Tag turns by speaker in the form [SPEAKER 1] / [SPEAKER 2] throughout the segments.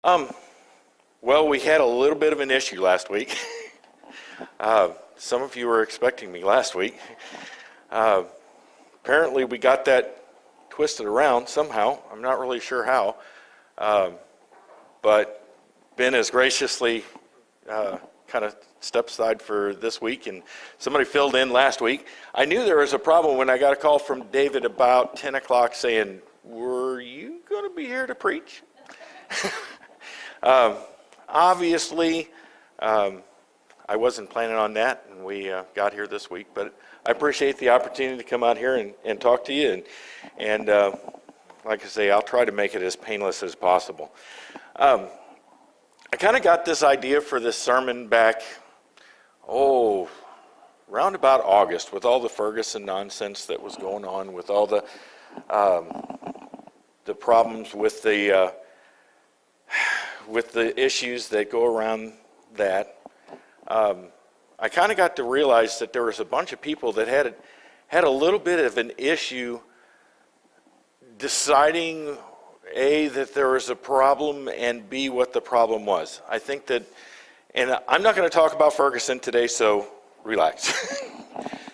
[SPEAKER 1] Um, well, we had a little bit of an issue last week. Some of you were expecting me last week. Uh, Apparently, we got that twisted around somehow. I'm not really sure how. But Ben has graciously kind of stepped aside for this week, and somebody filled in last week. I knew there was a problem when I got a call from David about 10 o'clock saying, "Were you going to be here to preach?" Obviously, I wasn't planning on that, and we got here this week, but I appreciate the opportunity to come out here and talk to you, and like I say, I'll try to make it as painless as possible. I kind of got this idea for this sermon back, around about August, with all the Ferguson nonsense that was going on, with all the problems with the issues that go around that. I kind of got to realize that there was a bunch of people that had a little bit of an issue deciding, A, that there was a problem, and B, what the problem was. I think that, and I'm not going to talk about Ferguson today, so relax.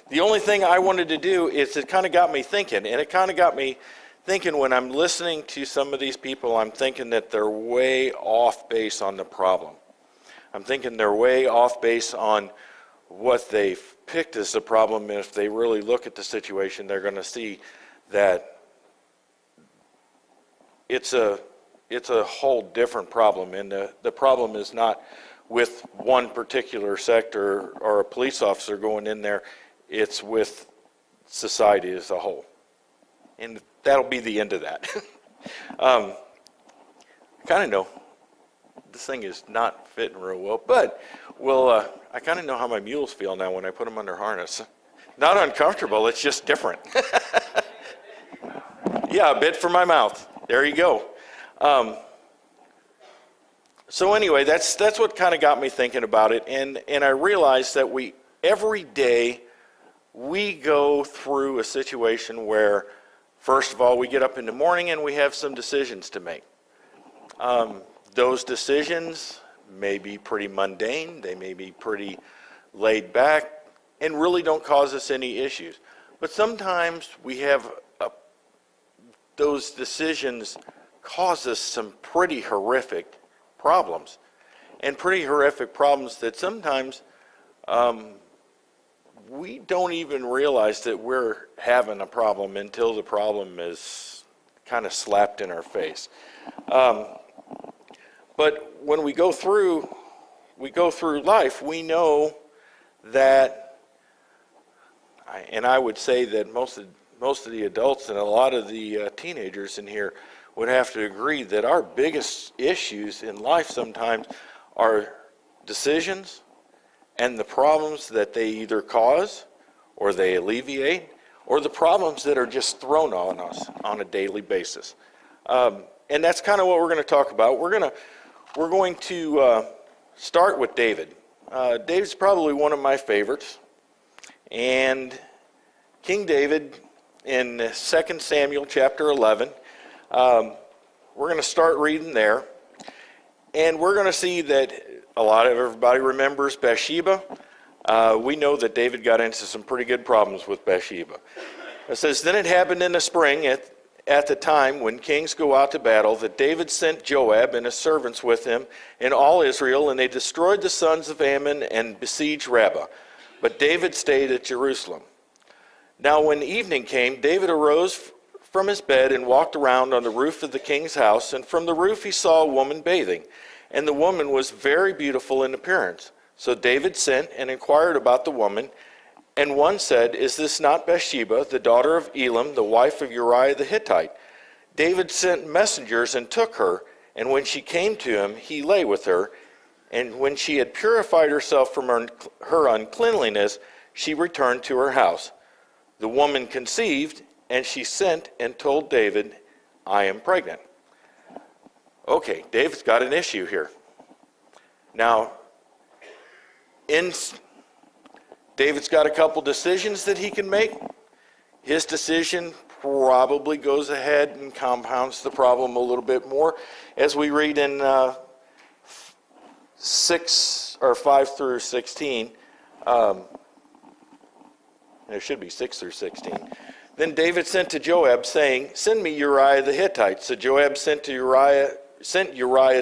[SPEAKER 1] The only thing I wanted to do is it kind of got me thinking, and it kind of got me thinking when I'm listening to some of these people, I'm thinking that they're way off base on the problem. I'm thinking they're way off base on what they've picked as the problem, and if they really look at the situation, they're going to see that it's a whole different problem, and the problem is not with one particular sector or a police officer going in there, it's with society as a whole. And that'll be the end of that. I kind of know this thing is not fitting real well, but I kind of know how my mules feel now when I put them under harness. Not uncomfortable, it's just different. Yeah, a bit for my mouth. There you go. So anyway, that's what kind of got me thinking about it, and I realized that every day we go through a situation where, first of all, we get up in the morning and we have some decisions to make. Those decisions may be pretty mundane, they may be pretty laid back, and really don't cause us any issues. But sometimes we have those decisions cause us some pretty horrific problems, and pretty horrific problems that sometimes we don't even realize that we're having a problem until the problem is kind of slapped in our face. But when we go through life, we know that, and I would say that most of the adults and a lot of the teenagers in here would have to agree that our biggest issues in life sometimes are decisions and the problems that they either cause or they alleviate, or the problems that are just thrown on us on a daily basis. And that's kind of what we're going to talk about. We're going to start with David. David's probably one of my favorites. And King David in 2 Samuel chapter 11, we're going to start reading there. And we're going to see that everybody remembers Bathsheba. We know that David got into some pretty good problems with Bathsheba. It says, "Then it happened in the spring at the time when kings go out to battle, that David sent Joab and his servants with him and all Israel, and they destroyed the sons of Ammon and besieged Rabbah. But David stayed at Jerusalem. Now when evening came, David arose from his bed and walked around on the roof of the king's house, and from the roof he saw a woman bathing, and the woman was very beautiful in appearance. So David sent and inquired about the woman, and one said, 'Is this not Bathsheba, the daughter of Elam, the wife of Uriah the Hittite?' David sent messengers and took her, and when she came to him, he lay with her. And when she had purified herself from her uncleanliness, she returned to her house. The woman conceived, and she sent and told David, 'I am pregnant.'" Okay, David's got an issue here. Now, David's got a couple decisions that he can make. His decision probably goes ahead and compounds the problem a little bit more, as we read in 5 through 16. There should be 6 through 16. Then David sent to Joab, saying, "Send me Uriah the Hittite." So Joab sent Uriah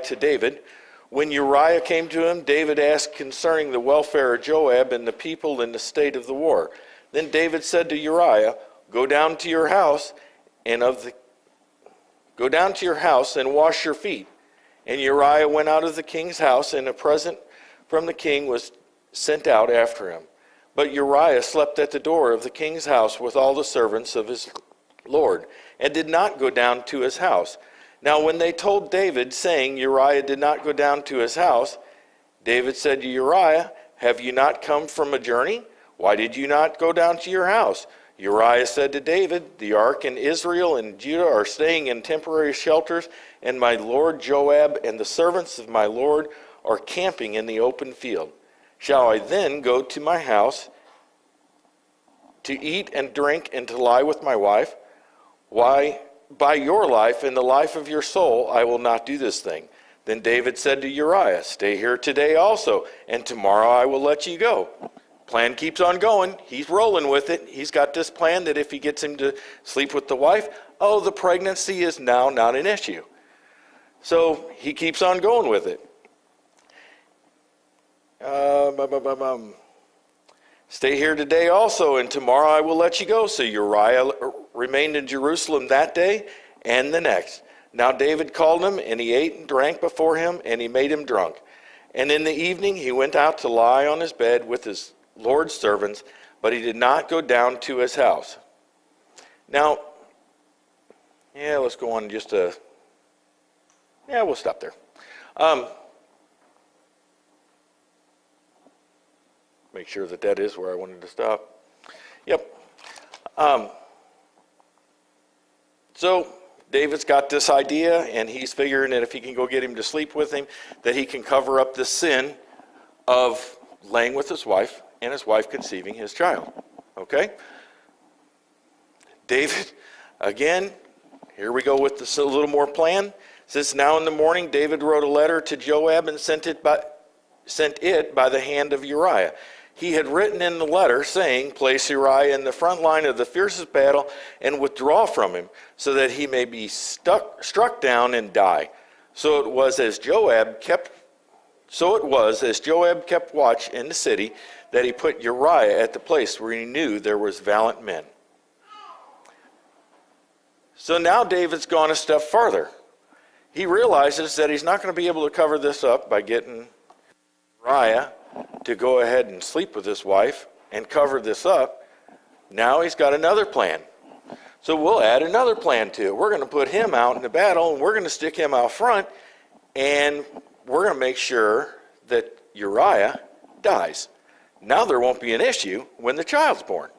[SPEAKER 1] to David. When Uriah came to him, David asked concerning the welfare of Joab and the people in the state of the war. Then David said to Uriah, Go down to your house and wash your feet." And Uriah went out of the king's house, and a present from the king was sent out after him. But Uriah slept at the door of the king's house with all the servants of his lord, and did not go down to his house. Now when they told David, saying, "Uriah did not go down to his house," David said to Uriah, "Have you not come from a journey? Why did you not go down to your house?" Uriah said to David, "The ark and Israel and Judah are staying in temporary shelters, and my lord Joab and the servants of my lord are camping in the open field. Shall I then go to my house to eat and drink and to lie with my wife? Why, by your life and the life of your soul, I will not do this thing." Then David said to Uriah, "Stay here today also, and tomorrow I will let you go." Plan keeps on going. He's rolling with it. He's got this plan that if he gets him to sleep with the wife, the pregnancy is now not an issue. So he keeps on going with it. "Stay here today also, and tomorrow I will let you go." So Uriah remained in Jerusalem that day and the next. Now David called him, and he ate and drank before him, and he made him drunk. And in the evening he went out to lie on his bed with his Lord's servants, but he did not go down to his house. Now, let's go on we'll stop there. Make sure that is where I wanted to stop. Yep. So David's got this idea, and he's figuring that if he can go get him to sleep with him, that he can cover up the sin of laying with his wife and his wife conceiving his child. Okay? David, again, here we go with this a little more plan. It says, "Now in the morning David wrote a letter to Joab and sent it by the hand of Uriah. He had written in the letter, saying, 'Place Uriah in the front line of the fiercest battle and withdraw from him, so that he may be struck down and die.' So it was as Joab kept watch in the city, that he put Uriah at the place where he knew there was valiant men." So now David's gone a step further. He realizes that he's not going to be able to cover this up by getting Uriah to go ahead and sleep with his wife and cover this up. Now he's got another plan. So we'll add another plan to it. We're going to put him out in the battle, and we're going to stick him out front, and we're going to make sure that Uriah dies. Now there won't be an issue when the child's born.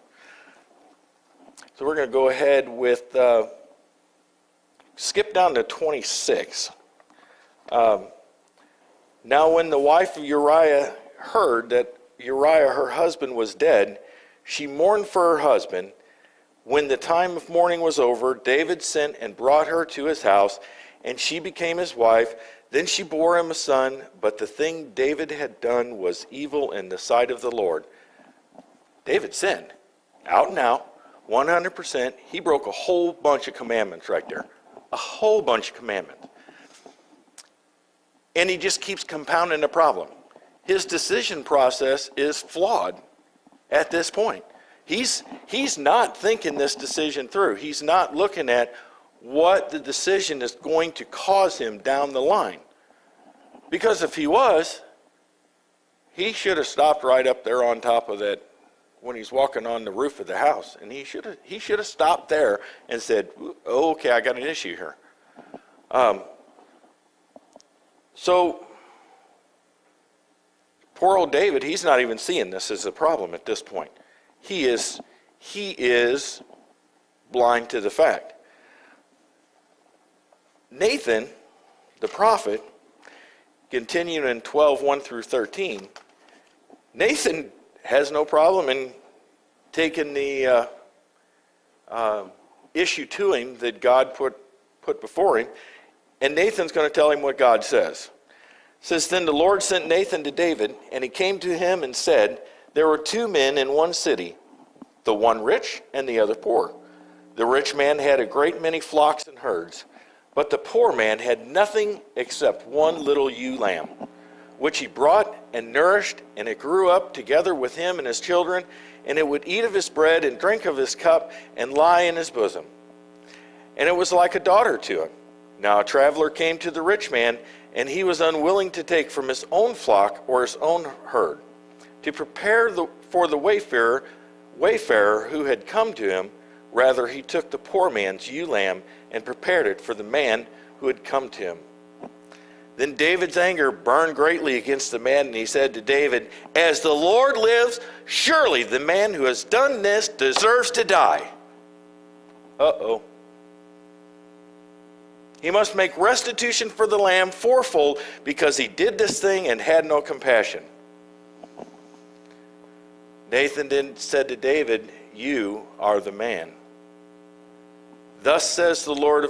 [SPEAKER 1] So we're going to go ahead with, skip down to 26. Now when the wife of Uriah heard that Uriah, her husband, was dead, she mourned for her husband. When the time of mourning was over, David sent and brought her to his house, and she became his wife. Then she bore him a son, but the thing David had done was evil in the sight of the Lord. David sinned, out and out, 100%. He broke a whole bunch of commandments right there, a whole bunch of commandments. And he just keeps compounding the problem. His decision process is flawed at this point. He's not thinking this decision through. He's not looking at what the decision is going to cause him down the line. Because if he was, he should have stopped right up there on top of that when he's walking on the roof of the house. And he should have stopped there and said, "Oh, okay, I got an issue here." So poor old David, he's not even seeing this as a problem at this point. He is blind to the fact. Nathan, the prophet, continuing in 12:1 through 13, Nathan has no problem in taking the issue to him that God put before him, and Nathan's going to tell him what God says. It says, then the Lord sent Nathan to David, and he came to him and said, there were 2 men in one city, the one rich and the other poor. The rich man had a great many flocks and herds, but the poor man had nothing except one little ewe lamb, which he brought and nourished, and it grew up together with him and his children, and it would eat of his bread and drink of his cup and lie in his bosom. And it was like a daughter to him. Now a traveler came to the rich man, and he was unwilling to take from his own flock or his own herd. To prepare for the wayfarer who had come to him, rather he took the poor man's ewe lamb and prepared it for the man who had come to him. Then David's anger burned greatly against the man, and he said to David, as the Lord lives, surely the man who has done this deserves to die. Uh-oh. He must make restitution for the lamb fourfold, because he did this thing and had no compassion. Nathan then said to David, you are the man. Thus says the Lord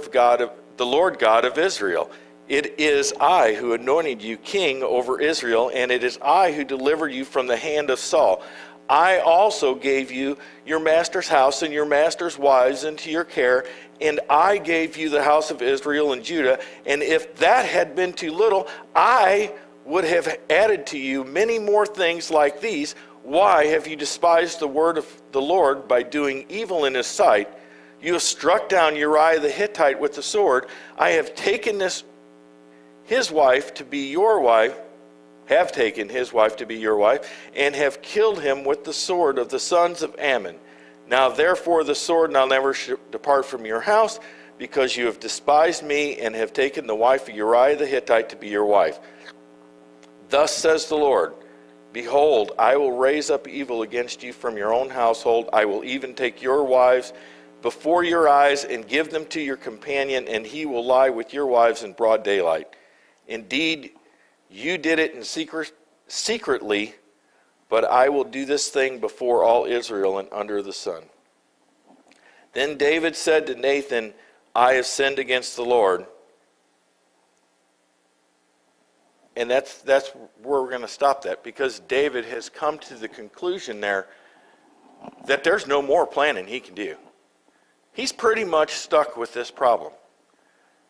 [SPEAKER 1] God of Israel, it is I who anointed you king over Israel, and it is I who delivered you from the hand of Saul. I also gave you your master's house and your master's wives into your care, and I gave you the house of Israel and Judah. And if that had been too little, I would have added to you many more things like these. Why have you despised the word of the Lord by doing evil in his sight? You have struck down Uriah the Hittite with the sword. I have taken his wife to be your wife, and have killed him with the sword of the sons of Ammon. Now therefore the sword now never depart from your house, because you have despised me and have taken the wife of Uriah the Hittite to be your wife. Thus says the Lord, behold, I will raise up evil against you from your own household. I will even take your wives before your eyes and give them to your companion, and he will lie with your wives in broad daylight. Indeed, you did it in secretly, but I will do this thing before all Israel and under the sun. Then David said to Nathan, I have sinned against the Lord. And that's where we're going to stop that, because David has come to the conclusion there that there's no more planning he can do. He's pretty much stuck with this problem.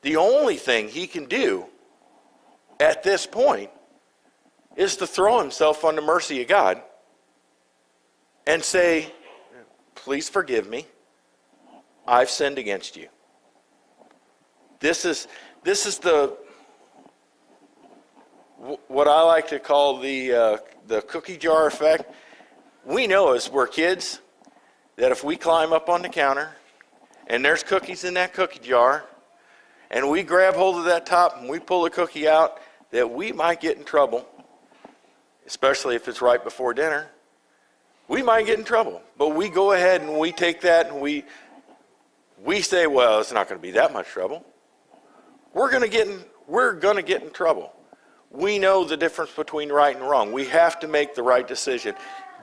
[SPEAKER 1] The only thing he can do at this point is to throw himself on the mercy of God and say, please forgive me. I've sinned against you. This is the what I like to call the cookie jar effect. We know as we're kids that if we climb up on the counter and there's cookies in that cookie jar, and we grab hold of that top and we pull the cookie out, that we might get in trouble, especially if it's right before dinner. We might get in trouble, but we go ahead and we take that and we say, well, it's not going to be that much trouble. We're going to get in trouble. We know the difference between right and wrong. We have to make the right decision.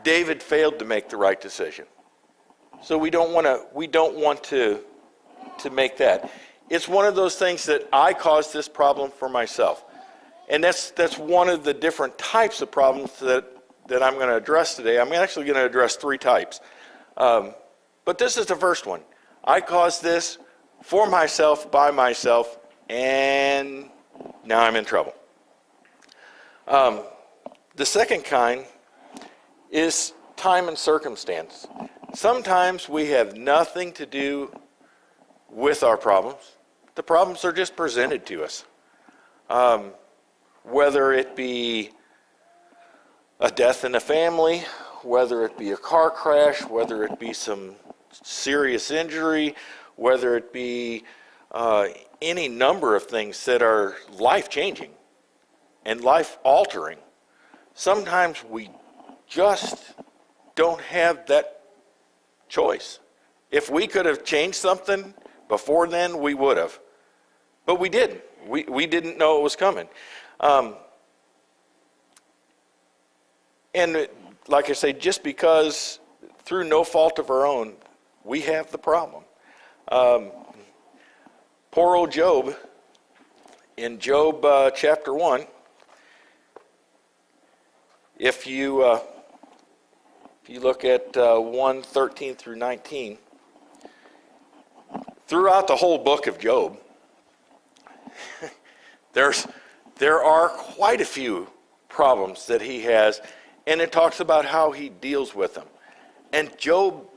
[SPEAKER 1] David failed to make the right decision. So we don't want to make that. It's one of those things that I caused this problem for myself. And that's one of the different types of problems that I'm going to address today. I'm actually going to address 3 types. But this is the first one. I caused this for myself, by myself, and now I'm in trouble. The second kind is time and circumstance. Sometimes we have nothing to do with our problems. The problems are just presented to us. Whether it be a death in the family, whether it be a car crash, whether it be some serious injury, whether it be any number of things that are life-changing and life-altering. Sometimes we just don't have that choice. If we could have changed something before then, we would have. But we didn't. We didn't know it was coming. And like I say, just because through no fault of our own, we have the problem. Poor old Job. In Job chapter 1, if you look at 1:13 through 19, throughout the whole book of Job, there are quite a few problems that he has, and it talks about how he deals with them. And Job,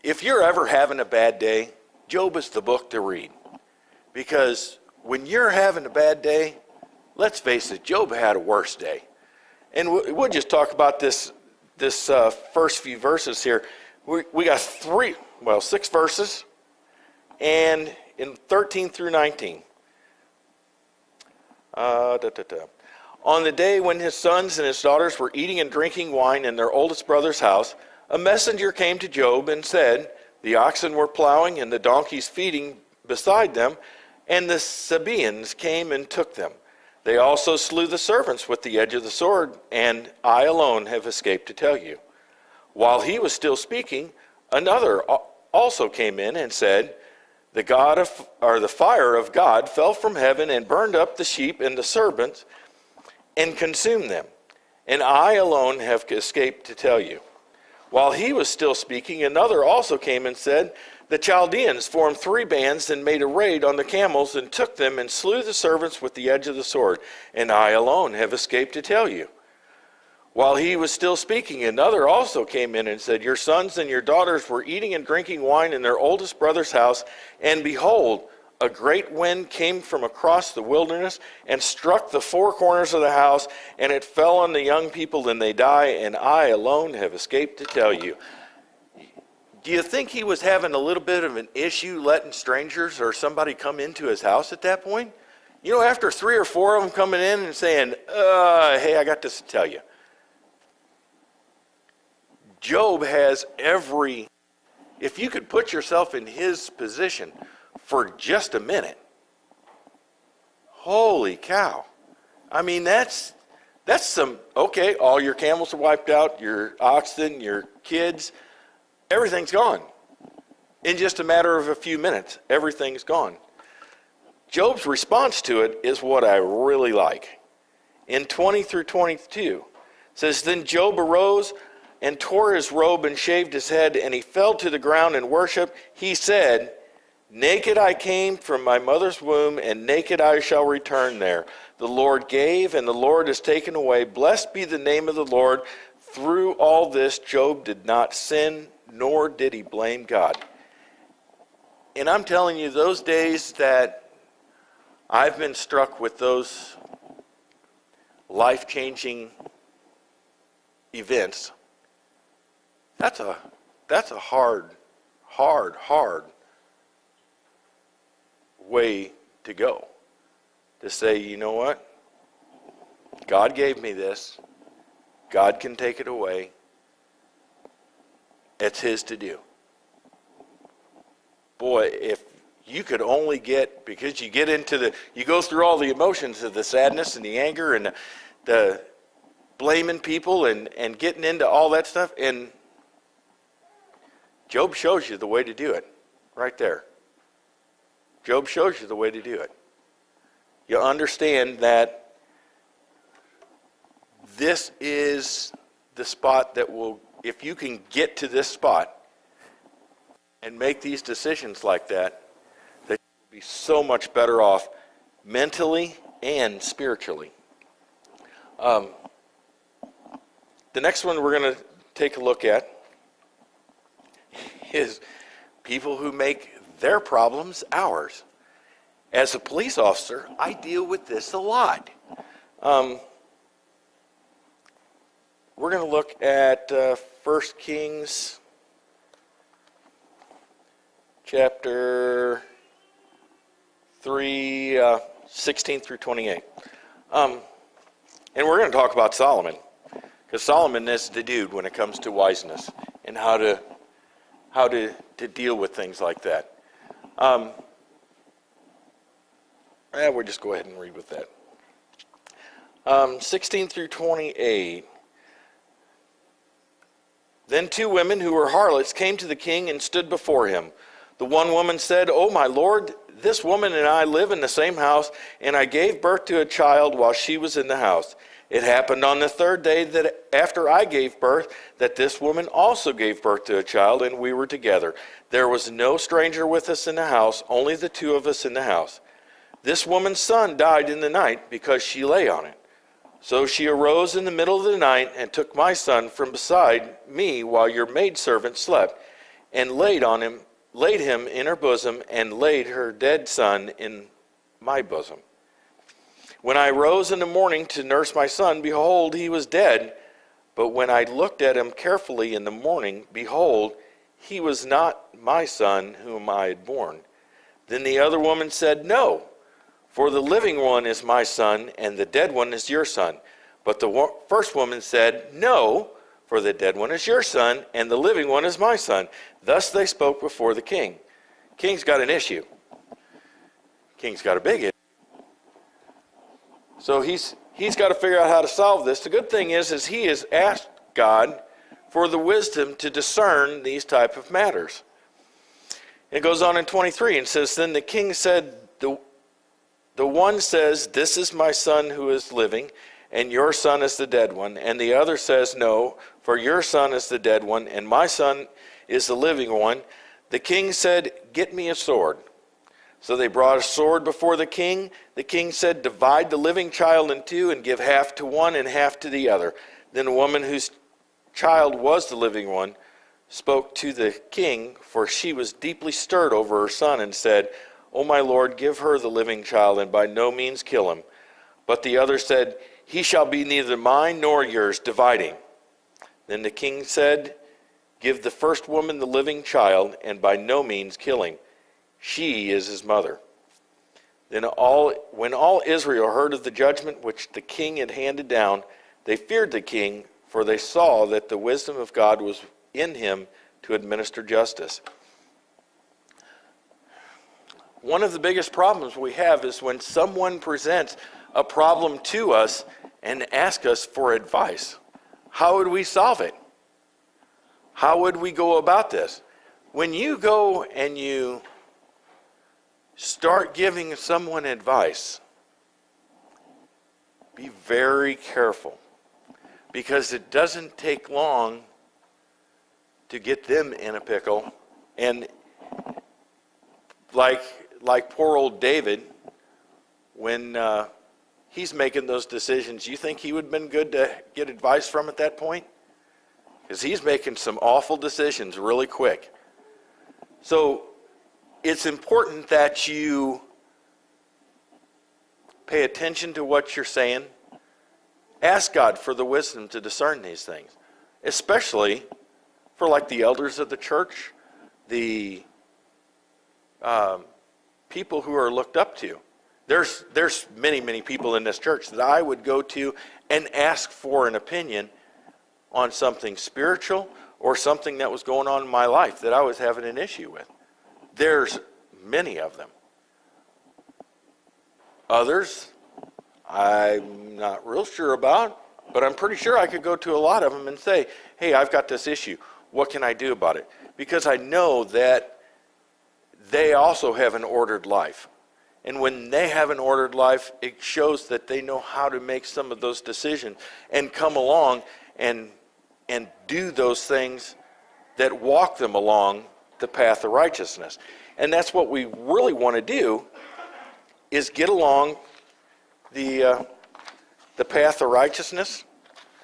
[SPEAKER 1] if you're ever having a bad day, Job is the book to read. Because when you're having a bad day, let's face it, Job had a worse day. And we'll just talk about this first few verses here. We got 6 verses, and in 13 through 19. On the day when his sons and his daughters were eating and drinking wine in their oldest brother's house, a messenger came to Job and said, the oxen were plowing and the donkeys feeding beside them, and the Sabaeans came and took them. They also slew the servants with the edge of the sword, and I alone have escaped to tell you. While he was still speaking, another also came in and said, the fire of God fell from heaven and burned up the sheep and the servants and consumed them, and I alone have escaped to tell you. While he was still speaking, another also came and said, the Chaldeans formed 3 bands and made a raid on the camels and took them and slew the servants with the edge of the sword, and I alone have escaped to tell you. While he was still speaking, another also came in and said, your sons and your daughters were eating and drinking wine in their oldest brother's house, and behold, a great wind came from across the wilderness and struck the 4 corners of the house, and it fell on the young people, and they die, and I alone have escaped to tell you. Do you think he was having a little bit of an issue letting strangers or somebody come into his house at that point? You know, after 3 or 4 of them coming in and saying, hey, I got this to tell you. Job has if you could put yourself in his position for just a minute, holy cow. I mean, that's okay, all your camels are wiped out, your oxen, your kids, everything's gone. In just a matter of a few minutes, everything's gone. Job's response to it is what I really like. In 20 through 22, it says, then Job arose and tore his robe and shaved his head, and he fell to the ground and worshiped. He said, naked I came from my mother's womb, and naked I shall return there. The Lord gave, and the Lord has taken away. Blessed be the name of the Lord. Through all this, Job did not sin, nor did he blame God. And I'm telling you, those days that I've been struck with those life-changing events, that's a hard way to go. To say, you know what? God gave me this. God can take it away. It's his to do. Boy, if you could only because you go through all the emotions of the sadness and the anger and the blaming people and getting into all that stuff, and Job shows you the way to do it right there. Job shows you the way to do it. You understand that this is the spot that will, if you can get to this spot and make these decisions like that, that you'll be so much better off mentally and spiritually. The next one we're going to take a look at is people who make their problems ours. As a police officer, I deal with this a lot. We're going to look at 1 Kings chapter 3, 16 through 28. And we're going to talk about Solomon, because Solomon is the dude when it comes to wiseness and how to deal with things like that. We'll just go ahead and read with that. 16 through 28. Then 2 women who were harlots came to the king and stood before him. The one woman said, "Oh, my Lord, this woman and I live in the same house, and I gave birth to a child while she was in the house. It happened on the third day that after I gave birth, that this woman also gave birth to a child, and we were together. There was no stranger with us in the house, only the two of us in the house. This woman's son died in the night because she lay on it. So she arose in the middle of the night and took my son from beside me while your maidservant slept, and laid him in her bosom, and laid her dead son in my bosom. When I rose in the morning to nurse my son, behold, he was dead. But when I looked at him carefully in the morning, behold, he was not my son whom I had borne." Then the other woman said, "No, for the living one is my son, and the dead one is your son." But the first woman said, "No, for the dead one is your son, and the living one is my son." Thus they spoke before the king. King's got an issue. King's got a big issue. So he's got to figure out how to solve this. The good thing is he has asked God for the wisdom to discern these type of matters. It goes on in 23 and says, "Then the king said, the one says, 'This is my son who is living, and your son is the dead one.' And the other says, 'No, for your son is the dead one, and my son is the living one.' The king said, 'Get me a sword.' So they brought a sword before the king. The king said, 'Divide the living child in two, and give half to one and half to the other.' Then the woman whose child was the living one spoke to the king, for she was deeply stirred over her son, and said, 'O my lord, give her the living child, and by no means kill him.' But the other said, 'He shall be neither mine nor yours, dividing.' Then the king said, 'Give the first woman the living child, and by no means kill him. She is his mother.' Then when all Israel heard of the judgment which the king had handed down, they feared the king, for they saw that the wisdom of God was in him to administer justice." One of the biggest problems we have is when someone presents a problem to us and asks us for advice. How would we solve it? How would we go about this? When you go and you start giving someone advice, be very careful, because it doesn't take long to get them in a pickle. And like poor old David, when he's making those decisions, you think he would have been good to get advice from at that point? Because he's making some awful decisions really quick. So it's important that you pay attention to what you're saying. Ask God for the wisdom to discern these things, especially for like the elders of the church, the people who are looked up to. There's many people in this church that I would go to and ask for an opinion on something spiritual or something that was going on in my life that I was having an issue with. There's many of them. Others, I'm not real sure about, but I'm pretty sure I could go to a lot of them and say, "Hey, I've got this issue. What can I do about it?" Because I know that they also have an ordered life. And when they have an ordered life, it shows that they know how to make some of those decisions and come along and do those things that walk them along the path of righteousness. And that's what we really want to do, is get along the path of righteousness.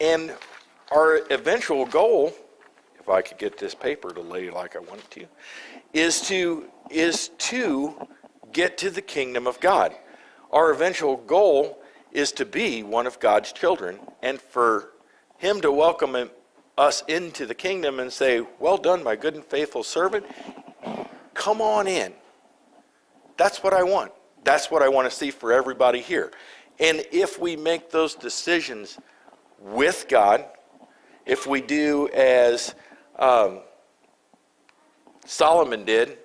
[SPEAKER 1] And our eventual goal, if I could get this paper to lay like I want it to, is to get to the kingdom of God. Our eventual goal is to be one of God's children, and for him to welcome us into the kingdom and say, "Well done, my good and faithful servant. Come on in." That's what I want. That's what I want to see for everybody here. And if we make those decisions with God, if we do as Solomon did,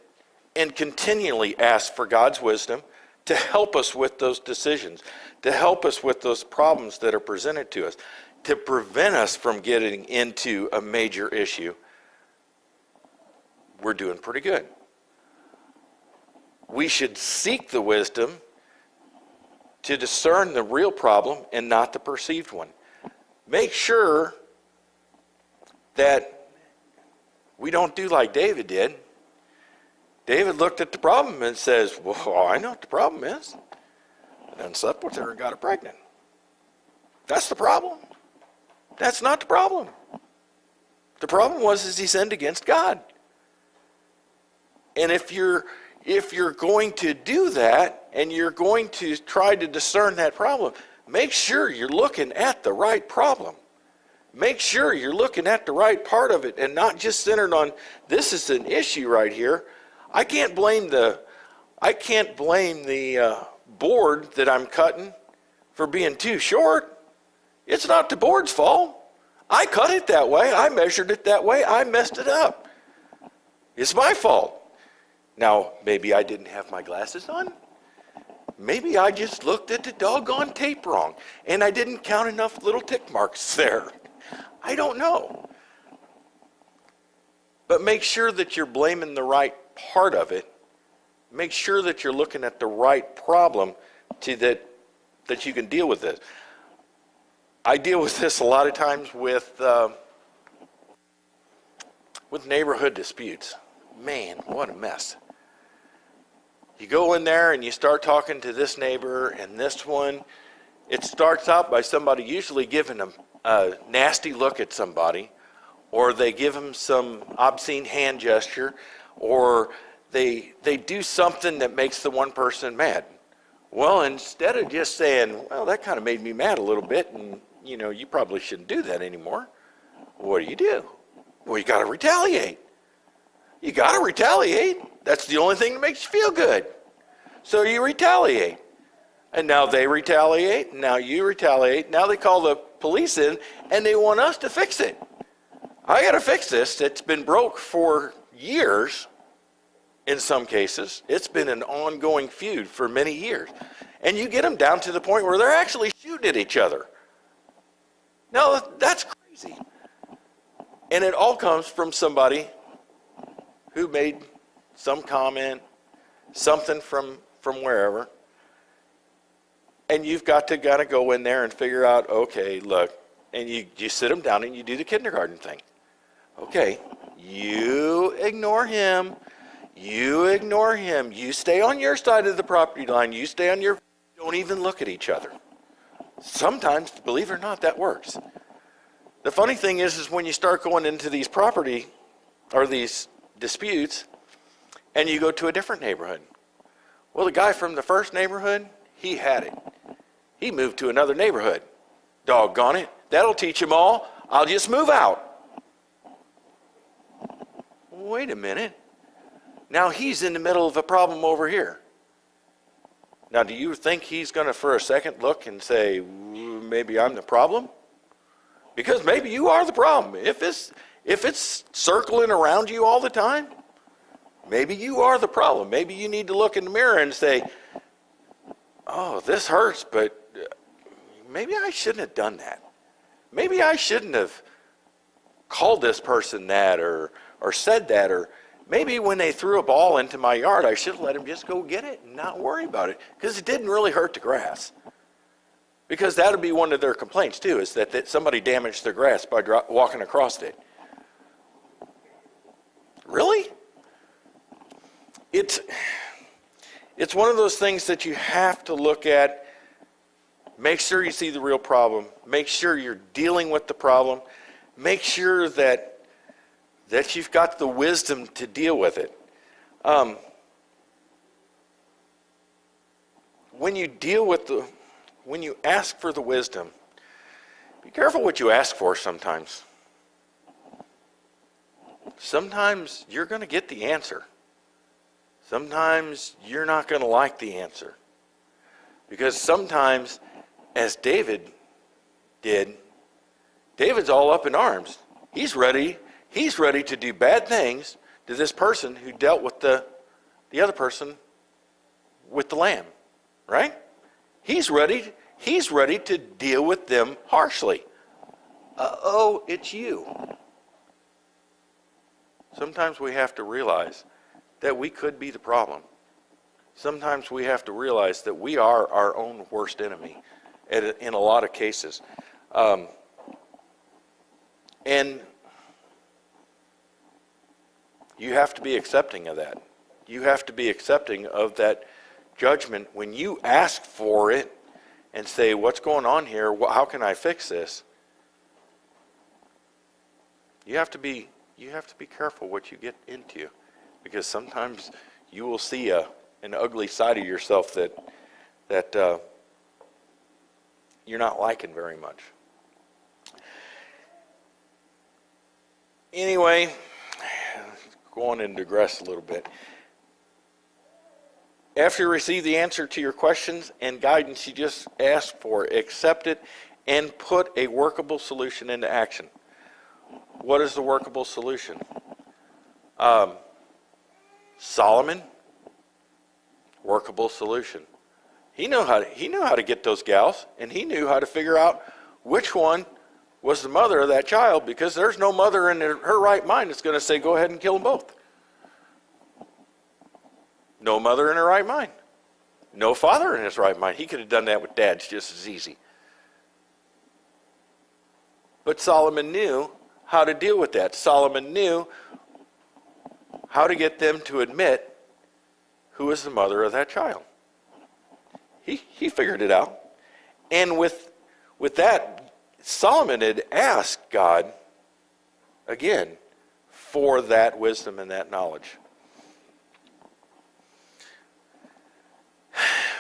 [SPEAKER 1] and continually ask for God's wisdom to help us with those decisions, to help us with those problems that are presented to us, to prevent us from getting into a major issue, we're doing pretty good. we should seek the wisdom to discern the real problem and not the perceived one. Make sure that we don't do like David did. David looked at the problem and says, well, I know what the problem is. And then slept with her and got her pregnant. That's the problem. That's not the problem. The problem was he sinned against God. And if you're going to do that and you're going to try to discern that problem, make sure you're looking at the right problem. Make sure you're looking at the right part of it and not just centered on, this is an issue right here. I can't blame the board that I'm cutting for being too short. It's not the board's fault. I cut it that way. I measured it that way. I messed it up. It's my fault. Now, maybe I didn't have my glasses on. Maybe I just looked at the doggone tape wrong and I didn't count enough little tick marks there. I don't know. But make sure that you're blaming the right part of it. Make sure that you're looking at the right problem that you can deal with this. I deal with this a lot of times with neighborhood disputes. Man, what a mess. You go in there and you start talking to this neighbor and this one. It starts out by somebody usually giving a nasty look at somebody, or they give them some obscene hand gesture, or they do something that makes the one person mad. Well, instead of just saying, well, that kind of made me mad a little bit, and you probably shouldn't do that anymore, what do? Well, you got to retaliate. You got to retaliate. That's the only thing that makes you feel good. So you retaliate. And now they retaliate. Now you retaliate. Now they call the police in and they want us to fix it. I got to fix this. It's been broke for years in some cases. It's been an ongoing feud for many years. And you get them down to the point where they're actually shooting at each other. Now, that's crazy. And it all comes from somebody who made some comment, something from wherever. And you've got to kind of go in there and figure out, okay, look, and you sit them down and you do the kindergarten thing. Okay, you ignore him. You stay on your side of the property line. You stay on your, don't even look at each other. Sometimes, believe it or not, that works. The funny thing is when you start going into these property or these disputes and you go to a different neighborhood. Well, the guy from the first neighborhood, he had it. He moved to another neighborhood. Doggone it. That'll teach them all. I'll just move out. Wait a minute. Now he's in the middle of a problem over here. Now, do you think he's going to, for a second, look and say, maybe I'm the problem? Because maybe you are the problem. If it's circling around you all the time, maybe you are the problem. Maybe you need to look in the mirror and say, oh, this hurts, but maybe I shouldn't have done that. Maybe I shouldn't have called this person that or said that, or maybe when they threw a ball into my yard, I should have let them just go get it and not worry about it, because it didn't really hurt the grass. Because that would be one of their complaints too, is that somebody damaged their grass by walking across it. Really? It's one of those things that you have to look at. Make sure you see the real problem. Make sure you're dealing with the problem. Make sure that you've got the wisdom to deal with it. When you ask for the wisdom, be careful what you ask for sometimes. Sometimes you're going to get the answer. Sometimes you're not going to like the answer. Because sometimes, as David did, David's all up in arms. He's ready to do bad things to this person who dealt with the other person with the lamb, right? He's ready to deal with them harshly. Uh-oh, it's you. Sometimes we have to realize that we could be the problem. sometimes we have to realize that we are our own worst enemy in a lot of cases. And you have to be accepting of that. You have to be accepting of that judgment when you ask for it and say, what's going on here? How can I fix this? You have to be careful what you get into, because sometimes you will see an ugly side of yourself that you're not liking very much. Anyway, go on and digress a little bit. After you receive the answer to your questions and guidance you just asked for, accept it and put a workable solution into action. What is the workable solution? Solomon, workable solution. He knew how to get those gals, and he knew how to figure out which one was the mother of that child, because there's no mother in her right mind that's going to say, go ahead and kill them both. No mother in her right mind. No father in his right mind. He could have done that with dads just as easy. But Solomon knew how to deal with that. Solomon knew how to get them to admit who was the mother of that child. He figured it out. And with that, Solomon had asked God, again, for that wisdom and that knowledge.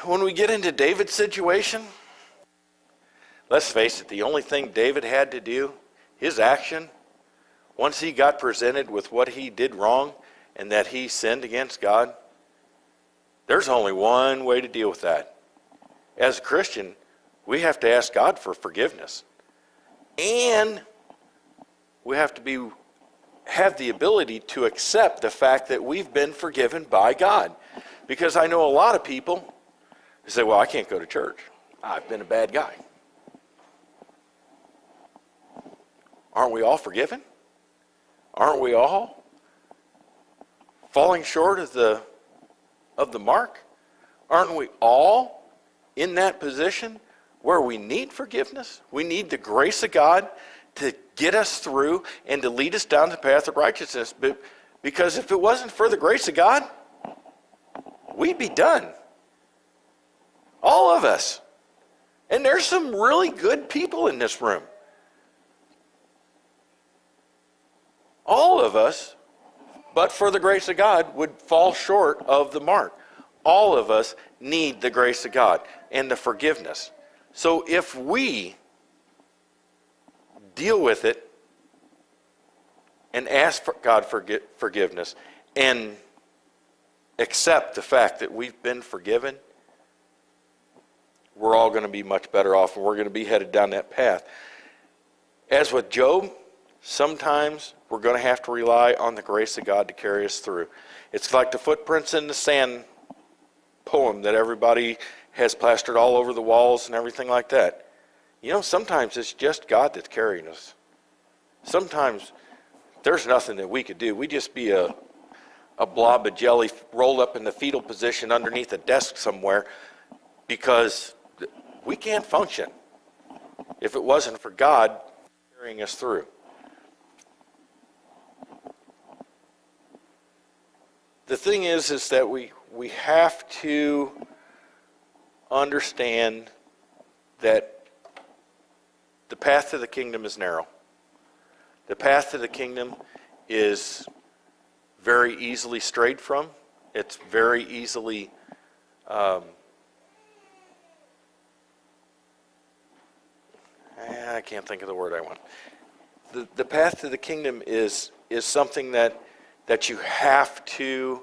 [SPEAKER 1] When we get into David's situation, let's face it, the only thing David had to do, his action, once he got presented with what he did wrong and that he sinned against God, there's only one way to deal with that. As a Christian, we have to ask God for forgiveness. And we have to have the ability to accept the fact that we've been forgiven by God. Because I know a lot of people who say, well, I can't go to church. I've been a bad guy. Aren't we all forgiven? Aren't we all falling short of the mark? Aren't we all in that position where we need forgiveness? We need the grace of God to get us through and to lead us down the path of righteousness. Because if it wasn't for the grace of God, we'd be done. All of us. And there's some really good people in this room. All of us, but for the grace of God, would fall short of the mark. All of us need the grace of God and the forgiveness. So if we deal with it and ask for God for forgiveness and accept the fact that we've been forgiven, we're all going to be much better off, and we're going to be headed down that path. As with Job, sometimes we're going to have to rely on the grace of God to carry us through. It's like the footprints in the sand poem that everybody has plastered all over the walls and everything like that. You know, sometimes it's just God that's carrying us. Sometimes there's nothing that we could do. We just be a blob of jelly rolled up in the fetal position underneath a desk somewhere, because we can't function if it wasn't for God carrying us through. The thing is that we have to understand that the path to the kingdom is narrow. The path to the kingdom is very easily strayed from. It's very easily I can't think of the word I want. The path to the kingdom is something that you have to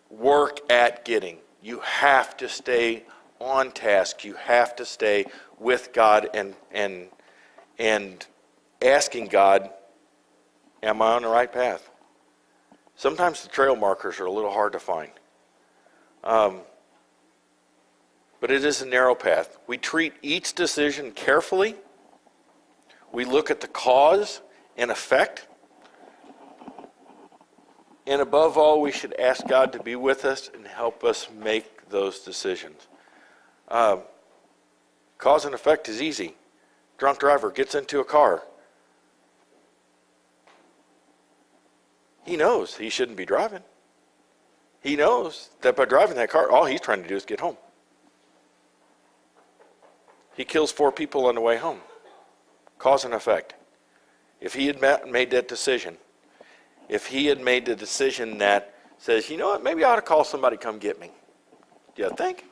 [SPEAKER 1] work at getting. You have to stay on task. You have to stay with God and asking God, am I on the right path? Sometimes the trail markers are a little hard to find. But it is a narrow path. We treat each decision carefully. We look at the cause and effect. And above all, we should ask God to be with us and help us make those decisions. Cause and effect is easy. Drunk driver gets into a car. He knows he shouldn't be driving. He knows that by driving that car, all he's trying to do is get home. He kills 4 people on the way home. Cause and effect. If he had made that decision, if he had made the decision that says, you know what, maybe I ought to call somebody to come get me. Do you think?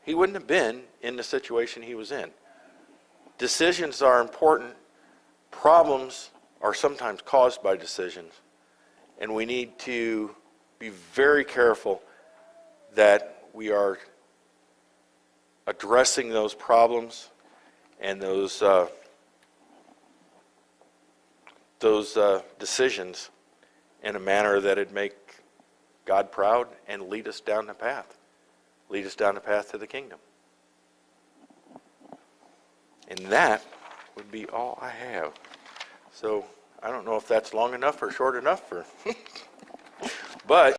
[SPEAKER 1] He wouldn't have been in the situation he was in. Decisions are important. Problems are sometimes caused by decisions. And we need to be very careful that we are addressing those problems and those decisions in a manner that would make God proud and lead us down the path. Lead us down the path to the kingdom. And that would be all I have. So I don't know if that's long enough or short enough, but